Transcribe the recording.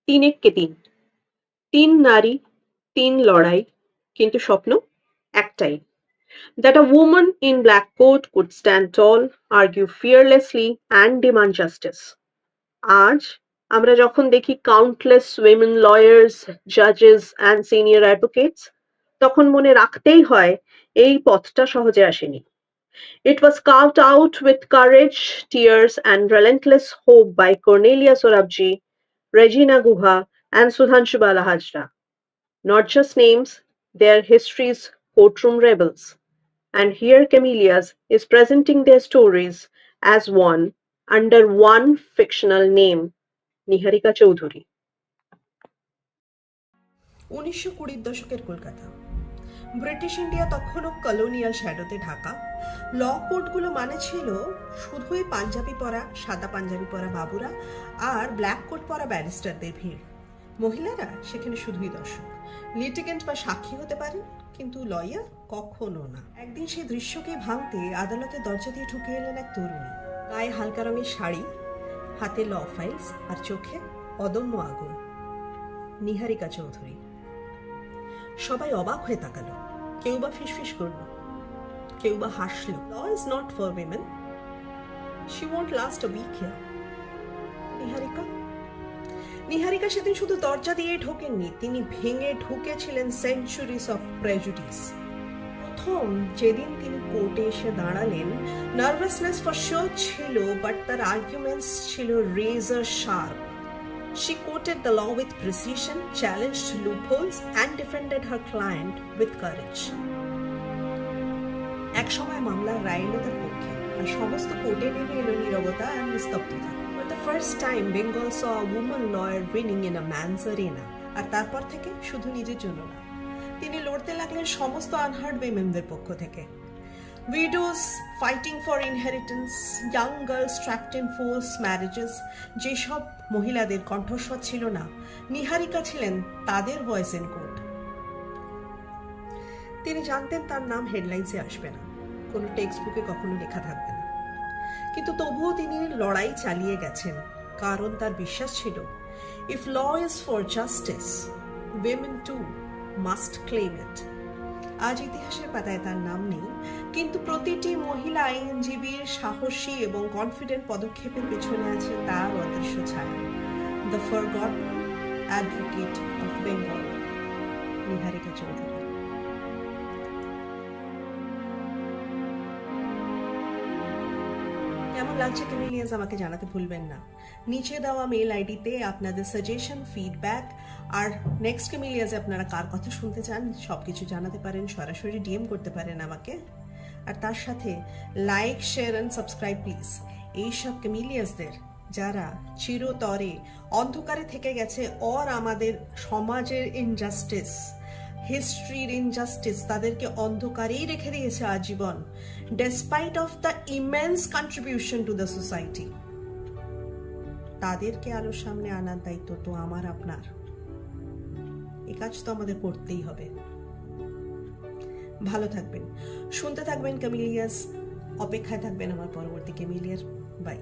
তিন এককে তিন, তিন নারী, তিন লড়াই, কিন্তু স্বপ্ন একটাই, that a woman in black coat could stand tall, argue fearlessly and demand justice. আজ আমরা যখন দেখি countless women lawyers, judges and senior advocates, তখন মনে রাখতেই হয় এই পথটা সহজে আসেনি। It was carved out with courage, tears and relentless hope by Cornelia Sorabji, Regina Guha and Sudhanshu Balahajra. Not just names, their histories, courtroom rebels. And here Camellias is presenting their stories as one under one fictional name, Niharika Chaudhuri. 1920 দশকের Kolkata. British India তখনও colonial শ্যাডোতে Dhaka. ল কোডগুলো মানে ছিল শুধুই পাঞ্জাবি পরা, সাদা পাঞ্জাবি পরা বাবুরা আর black coat পরা ব্যারিস্টারদের ভিড়। মহিলারা সেখানে শুধুই দর্শক, লিটিগেন্ট বা সাক্ষী হতে পারেন, কিন্তু লয়ার কখনো না। একদিন সেই দৃশ্যকে ভাঙতে আদালতের দরজা দিয়ে ঢুকে এলেন এক তরুণী, গায়ে হালকা রঙের শাড়ি, হাতে ল ফাইলস আর চোখে অদম্য আগুন। নিহারিকা চৌধুরী। সবাই অবাক হয়ে তাকালো, কেউ বা ফিসফিস করলো, কেউ বা হাসলো। Law is not for women, she won't last a week here. Niharika সেদিন শুধু দরজা দিয়ে ঢোকেননি, তিনি ভেঙে ঢুকেছিলেন সেঞ্চুরিজ অফ প্রেজুডিস। প্রথম যেদিন তিনি কোর্টে এসে দাঁড়ালেন, নার্ভাসনেস ফর শিওর ছিল, বাট তার আর্গুমেন্টস ছিল রেজার sharp. She quoted the law with precision, challenged loopholes, and defended her client with courage. এক সময় মামলার রায় এলো তার পক্ষে, আর সমস্ত কোর্টে নেমে এলো নীরবতা আর নিস্তব্ধতা। For the first time, Bengal saw a woman lawyer winning in a man's arena. আর তারপর থেকে শুধু নিজের জন্য না, তিনি লড়তে লাগলেন সমস্ত আনহার্ড উইমেনদের পক্ষ থেকে। Widows fighting for inheritance, young girls trapped in forced marriages, যেসব মহিলাদের কণ্ঠস্বর ছিল না, নিহারিকা ছিলেন তাদের ভয়েস ইন কোর্ট। তিনি জানতেন তার নাম হেডলাইন্সে আসবে না, কোনো টেক্সট বুকে কখনো লেখা থাকবে না, কিন্তু তবুও তিনি লড়াই চালিয়ে গেছেন, কারণ তার বিশ্বাস ছিল, if law is for justice, women too must claim it. আজ ইতিহাসের পাতায় তার নাম নেই, কিন্তু প্রতিটি মহিলা আইনজীবীর সাহসী এবং কনফিডেন্ট পদক্ষেপের পেছনে আছে তার অদৃশ্য ছায়া। The forgotten advocate of Bengal, Niharika Chowdhury. কেমন লাগছে ক্যামেলিয়াস আমাকে জানাতে ভুলবেন না। নিচে দেওয়া মেল আইডিতে আপনাদের সাজেশন, ফিডব্যাক আর নেক্সট ক্যামেলিয়াসে আপনারা কার কথা শুনতে চান সবকিছু জানাতে পারেন, সরাসরি ডিএম করতে পারেন আমাকে। আর তার সাথে like, share and subscribe please. এইসব ক্যামেলিয়াসদের যারা চিরতরে অন্ধকারে থেকে গেছে, ওর আমাদের সমাজের ইনজাস্টিস, হিস্ট্রির ইনজাস্টিস তাদেরকে অন্ধকারেই রেখে দিয়েছে আজীবন, despite of the immense contribution to the society. তাদেরকে আলোর সামনে আনার দায়িত্ব তো আমার আপনার, এ কাজ তো আমাদের করতেই হবে। ভালো থাকবেন, শুনতে থাকবেন ক্যামেলিয়াস, অপেক্ষায় থাকবেন আমার পরবর্তী ক্যামেলিয়ার। বাই।